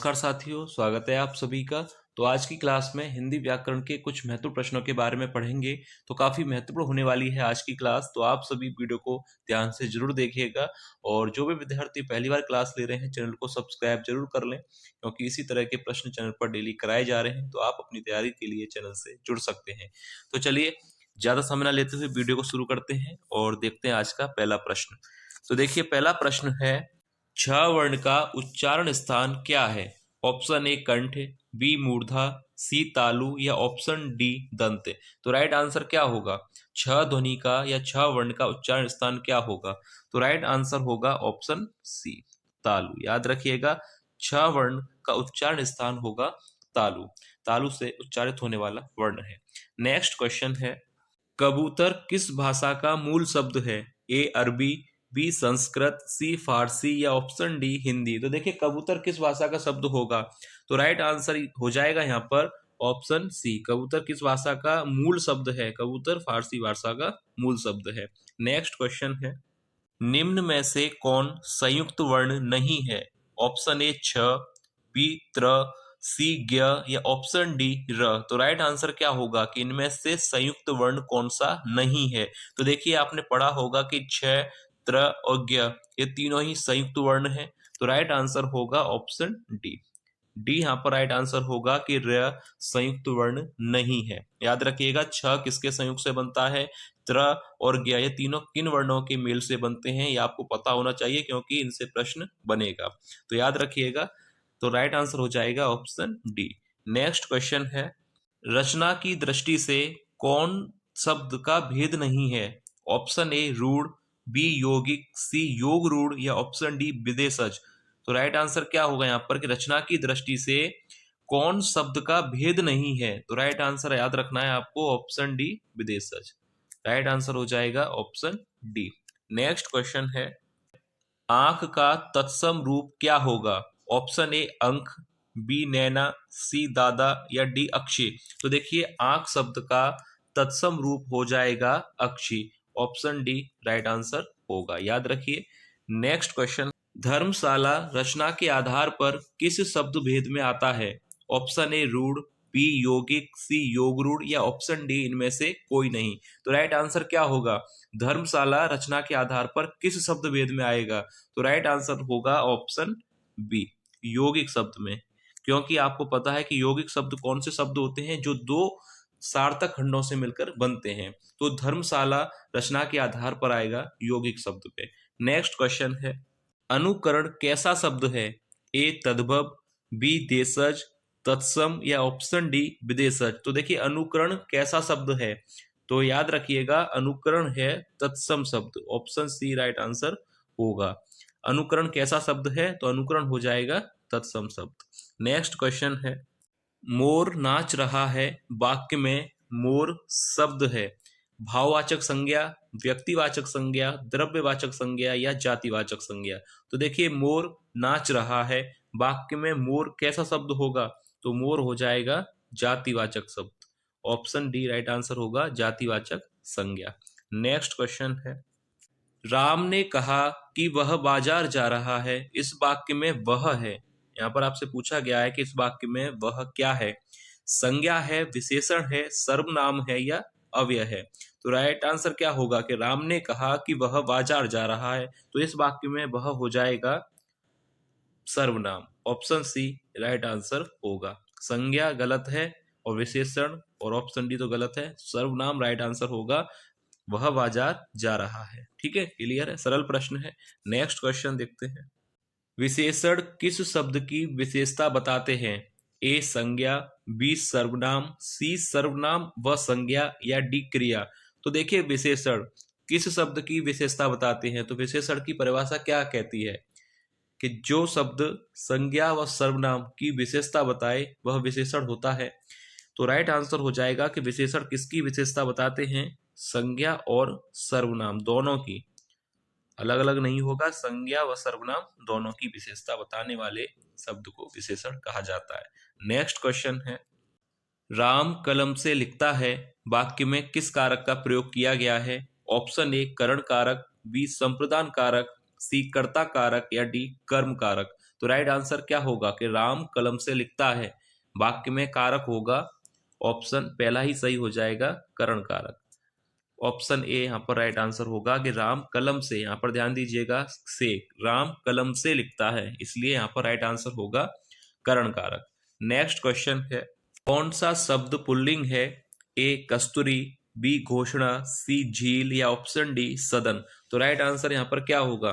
नमस्कार साथियों, स्वागत है आप सभी का। तो आज की क्लास में हिंदी व्याकरण के कुछ महत्वपूर्ण प्रश्नों के बारे में पढ़ेंगे। तो काफी महत्वपूर्ण होने वाली है आज की क्लास, तो आप सभी वीडियो को ध्यान से जरूर देखिएगा। और जो भी विद्यार्थी पहली बार क्लास ले रहे हैं, चैनल को सब्सक्राइब जरूर कर लें, क्योंकि इसी तरह के प्रश्न चैनल पर डेली कराए जा रहे हैं। तो आप अपनी तैयारी के लिए चैनल से जुड़ सकते हैं। तो चलिए ज्यादा समय न लेते हुए वीडियो को शुरू करते हैं और देखते हैं आज का पहला प्रश्न। तो देखिए, पहला प्रश्न है, छ वर्ण का उच्चारण स्थान क्या है? ऑप्शन ए कंठ, बी मूर्धा, सी तालु या ऑप्शन डी दंत। तो राइट आंसर क्या होगा? छ ध्वनि का या छ वर्ण का उच्चारण स्थान क्या होगा? तो राइट आंसर होगा ऑप्शन सी तालु। याद रखिएगा, छ वर्ण का उच्चारण स्थान होगा तालु। तालु से उच्चारित होने वाला वर्ण है। नेक्स्ट क्वेश्चन है, कबूतर किस भाषा का मूल शब्द है? ए अरबी, बी संस्कृत, सी फारसी या ऑप्शन डी हिंदी। तो देखिए, कबूतर किस भाषा का शब्द होगा? तो राइट आंसर हो जाएगा यहाँ पर ऑप्शन सी। कबूतर किस भाषा का मूल शब्द है? कबूतर फारसी भाषा का मूल शब्द है। नेक्स्ट क्वेश्चन है, निम्न में से कौन संयुक्त वर्ण नहीं है? ऑप्शन ए छ, बी त्र, सी ज्ञ या ऑप्शन डी र। तो राइट आंसर क्या होगा कि इनमें से संयुक्त वर्ण कौन सा नहीं है? तो देखिए, आपने पढ़ा होगा कि छ, त्र और ज्ञ ये तीनों ही संयुक्त वर्ण है। तो राइट आंसर होगा ऑप्शन डी। डी यहाँ पर राइट आंसर होगा कि र संयुक्त वर्ण नहीं है। याद रखिएगा, छ किसके संयुक्त से बनता है? त्र और ज्ञ, ये तीनों किन वर्णों के मेल से बनते हैं, ये आपको पता होना चाहिए, क्योंकि इनसे प्रश्न बनेगा। तो याद रखिएगा, तो राइट आंसर हो जाएगा ऑप्शन डी। नेक्स्ट क्वेश्चन है, रचना की दृष्टि से कौन शब्द का भेद नहीं है? ऑप्शन ए रूढ़, बी यौगिक, सी योग रूढ़ या ऑप्शन डी विदेशज। तो राइट आंसर क्या होगा यहाँ पर कि रचना की दृष्टि से कौन शब्द का भेद नहीं है? तो राइट आंसर याद रखना है आपको, ऑप्शन डी विदेशज। राइट आंसर हो जाएगा ऑप्शन डी। नेक्स्ट क्वेश्चन है, आंख का तत्सम रूप क्या होगा? ऑप्शन ए अंक, बी नैना, सी दादा या डी अक्षी। तो देखिए, आंख शब्द का तत्सम रूप हो जाएगा अक्षी। ऑप्शन डी राइट आंसर होगा, याद रखिए। नेक्स्ट क्वेश्चन, धर्मशाला रचना के आधार पर किस शब्द भेद में आता है? ऑप्शन ए रूढ़, बी यौगिक, सी योग रूढ़ या ऑप्शन डी इनमें से कोई नहीं। तो राइट आंसर क्या होगा? धर्मशाला रचना के आधार पर किस शब्द भेद में आएगा? तो राइट आंसर होगा ऑप्शन बी यौगिक शब्द में, क्योंकि आपको पता है कि यौगिक शब्द कौन से शब्द होते हैं? जो दो सार्थक खंडों से मिलकर बनते हैं। तो धर्मशाला रचना के आधार पर आएगा यौगिक शब्द पे। नेक्स्ट क्वेश्चन है, अनुकरण कैसा शब्द है? ए तद्भव, बी देशज, तत्सम या ऑप्शन डी विदेशज। तो देखिए, अनुकरण कैसा शब्द है? तो याद रखिएगा, अनुकरण है तत्सम शब्द। ऑप्शन सी राइट आंसर होगा। अनुकरण कैसा शब्द है? तो अनुकरण हो जाएगा तत्सम शब्द। नेक्स्ट क्वेश्चन है, मोर नाच रहा है वाक्य में मोर शब्द है भाववाचक संज्ञा, व्यक्तिवाचक संज्ञा, द्रव्यवाचक संज्ञा या जातिवाचक संज्ञा। तो देखिए, मोर नाच रहा है वाक्य में मोर कैसा शब्द होगा? तो मोर हो जाएगा जातिवाचक शब्द। ऑप्शन डी राइट आंसर होगा, जातिवाचक संज्ञा। नेक्स्ट क्वेश्चन है, राम ने कहा कि वह बाजार जा रहा है। इस वाक्य में वह है, यहाँ पर आपसे पूछा गया है कि इस वाक्य में वह क्या है? संज्ञा है, विशेषण है, सर्वनाम है या अव्यय है? तो राइट आंसर क्या होगा कि राम ने कहा कि वह बाजार जा रहा है। तो इस वाक्य में वह हो जाएगा सर्वनाम। ऑप्शन सी राइट आंसर होगा। संज्ञा गलत है और विशेषण और ऑप्शन डी तो गलत है। सर्वनाम राइट आंसर होगा, वह बाजार जा रहा है। ठीक है, क्लियर है, सरल प्रश्न है। नेक्स्ट क्वेश्चन देखते हैं, विशेषण किस शब्द की विशेषता बताते हैं? ए संज्ञा, बी सर्वनाम, सी सर्वनाम व संज्ञा या डी क्रिया। तो देखिए, विशेषण किस शब्द की विशेषता बताते हैं? तो विशेषण की परिभाषा क्या कहती है कि जो शब्द संज्ञा व सर्वनाम की विशेषता बताए वह विशेषण होता है। तो राइट आंसर हो जाएगा कि विशेषण किसकी विशेषता बताते हैं? संज्ञा और सर्वनाम दोनों की, अलग अलग नहीं होगा। संज्ञा व सर्वनाम दोनों की विशेषता बताने वाले शब्द को विशेषण कहा जाता है। नेक्स्ट क्वेश्चन है, राम कलम से लिखता है वाक्य में किस कारक का प्रयोग किया गया है? ऑप्शन ए करण कारक, बी संप्रदान कारक, सी कर्ता कारक या डी कर्म कारक। तो राइट आंसर क्या होगा कि राम कलम से लिखता है। वाक्य में कारक होगा ऑप्शन पहला ही सही हो जाएगा, करण कारक। ऑप्शन ए यहाँ पर राइट आंसर होगा कि राम कलम से, यहाँ पर ध्यान दीजिएगा, से, राम कलम से लिखता है, इसलिए यहाँ पर राइट आंसर होगा करण कारक। नेक्स्ट क्वेश्चन है, कौन सा शब्द पुल्लिंग है? ए कस्तूरी, बी घोषणा, सी झील या ऑप्शन डी सदन। तो राइट आंसर यहाँ पर क्या होगा?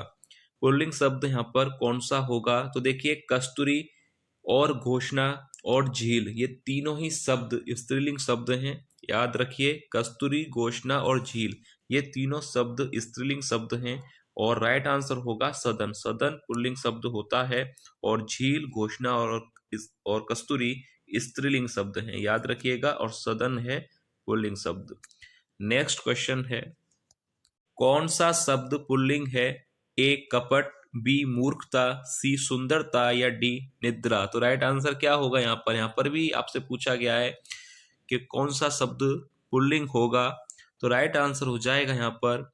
पुल्लिंग शब्द यहाँ पर कौन सा होगा? तो देखिए कस्तूरी और घोषणा और झील ये तीनों ही शब्द स्त्रीलिंग शब्द हैं। याद रखिए कस्तूरी, घोषणा और झील ये तीनों शब्द स्त्रीलिंग शब्द हैं और राइट आंसर होगा सदन। सदन पुल्लिंग शब्द होता है और झील, घोषणा और कस्तूरी स्त्रीलिंग शब्द हैं, याद रखिएगा, और सदन है पुल्लिंग शब्द। नेक्स्ट क्वेश्चन है, कौन सा शब्द पुल्लिंग है? ए कपट, बी मूर्खता, सी सुंदरता या डी निद्रा। तो राइट आंसर क्या होगा? यहाँ पर भी आपसे पूछा गया है कि कौन सा शब्द पुल्लिंग होगा। तो राइट आंसर हो जाएगा यहाँ पर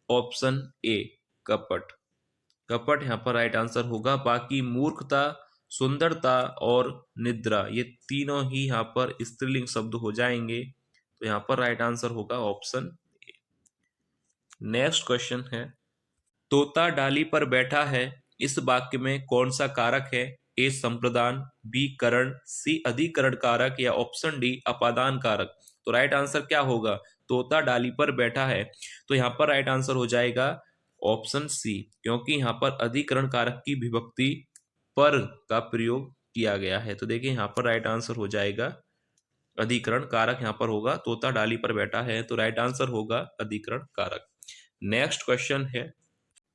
ऑप्शन ए कपट। कपट यहाँ पर राइट आंसर होगा। बाकी मूर्खता, सुंदरता और निद्रा ये तीनों ही यहाँ पर स्त्रीलिंग शब्द हो जाएंगे, तो यहाँ पर राइट आंसर होगा ऑप्शन ए। नेक्स्ट क्वेश्चन है, तोता डाली पर बैठा है, इस वाक्य में कौन सा कारक है? ए संप्रदान, बी करण, सी अधिकरण कारक या ऑप्शन डी अपादान कारक। तो राइट आंसर क्या होगा? तोता डाली पर बैठा है, तो यहाँ पर राइट आंसर हो जाएगा ऑप्शन सी, क्योंकि यहाँ पर अधिकरण कारक की विभक्ति पर का प्रयोग किया गया है। तो देखिए यहाँ पर राइट आंसर हो जाएगा अधिकरण कारक, यहाँ पर होगा तोता डाली पर बैठा है, तो राइट आंसर होगा अधिकरण कारक। नेक्स्ट क्वेश्चन है,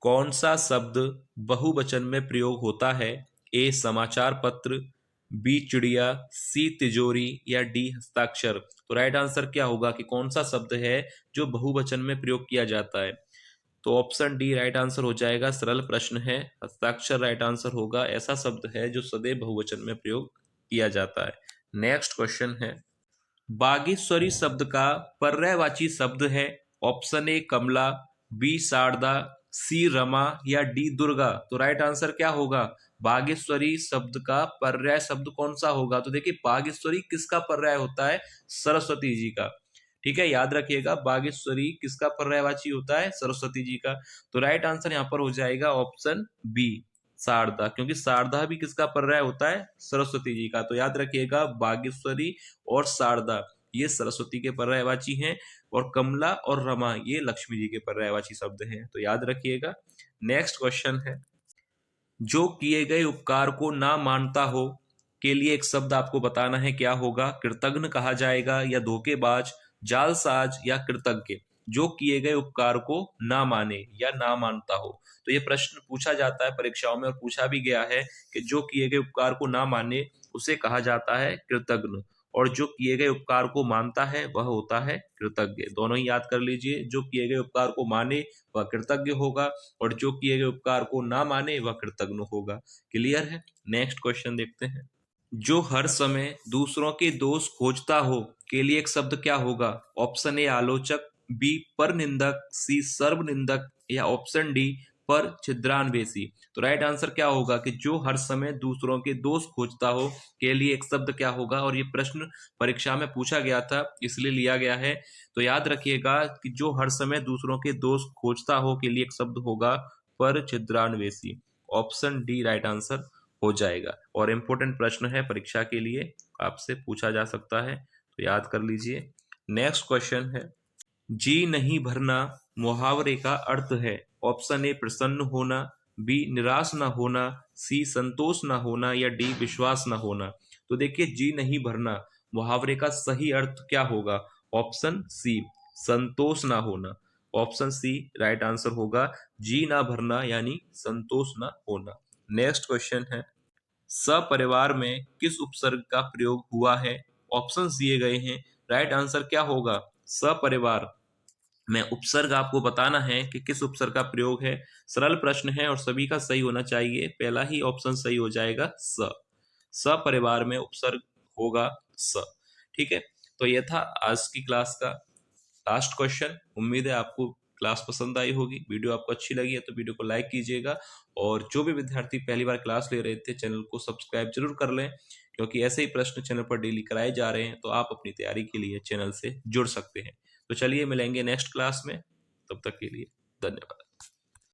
कौन सा शब्द बहुवचन में प्रयोग होता है? ए समाचार पत्र, बी चिड़िया, सी तिजोरी या डी हस्ताक्षर। तो राइट आंसर क्या होगा कि कौन सा शब्द है जो बहुवचन में प्रयोग किया जाता है? तो ऑप्शन डी राइट आंसर हो जाएगा। सरल प्रश्न है, हस्ताक्षर राइट आंसर होगा। ऐसा शब्द है जो सदैव बहुवचन में प्रयोग किया जाता है। नेक्स्ट क्वेश्चन है, बागेश्वरी शब्द का पर्यायवाची शब्द है? Option A Kamala, B Sharada, C Rama या डी दुर्गा। तो राइट आंसर क्या होगा? बागेश्वरी शब्द का पर्याय शब्द कौन सा होगा? तो देखिए बागेश्वरी किसका पर्याय होता है? सरस्वती जी का। ठीक है, याद रखिएगा बागेश्वरी किसका पर्यायवाची होता है? सरस्वती जी का। तो राइट आंसर यहाँ पर हो जाएगा ऑप्शन बी शारदा, क्योंकि शारदा भी किसका पर्याय होता है? सरस्वती जी का। तो याद रखिएगा बागेश्वरी और शारदा ये सरस्वती के पर्यायवाची हैं और कमला और रमा ये लक्ष्मी जी के पर्यायवाची शब्द हैं, तो याद रखिएगा। नेक्स्ट क्वेश्चन है, जो किए गए उपकार को ना मानता हो के लिए एक शब्द आपको बताना है, क्या होगा? कृतघ्न कहा जाएगा या धोखेबाज, जालसाज या कृतज्ञ। जो किए गए उपकार को ना माने या ना मानता हो, तो ये प्रश्न पूछा जाता है परीक्षाओं में और पूछा भी गया है कि जो किए गए उपकार को ना माने उसे कहा जाता है कृतघ्न, और जो किए गए उपकार को मानता है वह होता है कृतज्ञ। दोनों ही याद कर लीजिए, जो किए गए उपकार को माने वह कृतज्ञ होगा और जो किए गए उपकार को ना माने वह कृतज्ञ होगा। क्लियर है? नेक्स्ट क्वेश्चन देखते हैं, जो हर समय दूसरों के दोष खोजता हो के लिए एक शब्द क्या होगा? ऑप्शन ए आलोचक, बी पर निंदक, सी सर्वनिंदक या ऑप्शन डी पर छिद्रान्वेषी। तो राइट आंसर क्या होगा कि जो हर समय दूसरों के दोष खोजता हो के लिए एक शब्द क्या होगा? और ये प्रश्न परीक्षा में पूछा गया था इसलिए लिया गया है, तो याद रखिएगा कि जो हर समय दूसरों के दोष खोजता हो के लिए एक शब्द होगा पर छिद्रान्वेषी। ऑप्शन डी राइट आंसर हो जाएगा और इंपॉर्टेंट प्रश्न है परीक्षा के लिए, आपसे पूछा जा सकता है, तो याद कर लीजिए। नेक्स्ट क्वेश्चन है, जी नहीं भरना मुहावरे का अर्थ है? ऑप्शन ए प्रसन्न होना, बी निराश ना होना, सी संतोष ना होना या डी विश्वास ना होना। तो देखिए जी नहीं भरना मुहावरे का सही अर्थ क्या होगा? ऑप्शन सी संतोष ना होना। ऑप्शन सी राइट आंसर होगा, जी ना भरना यानी संतोष ना होना। नेक्स्ट क्वेश्चन है, सपरिवार में किस उपसर्ग का प्रयोग हुआ है? ऑप्शंस दिए गए हैं, राइट आंसर क्या होगा? सपरिवार में उपसर्ग आपको बताना है कि किस उपसर्ग का प्रयोग है। सरल प्रश्न है और सभी का सही होना चाहिए, पहला ही ऑप्शन सही हो जाएगा स। सपरिवार में उपसर्ग होगा स। ठीक है, तो यह था आज की क्लास का लास्ट क्वेश्चन। उम्मीद है आपको क्लास पसंद आई होगी, वीडियो आपको अच्छी लगी है तो वीडियो को लाइक कीजिएगा। और जो भी विद्यार्थी पहली बार क्लास ले रहे थे, चैनल को सब्सक्राइब जरूर कर लें, क्योंकि ऐसे ही प्रश्न चैनल पर डेली कराए जा रहे हैं, तो आप अपनी तैयारी के लिए चैनल से जुड़ सकते हैं। तो चलिए मिलेंगे नेक्स्ट क्लास में, तब तक के लिए धन्यवाद।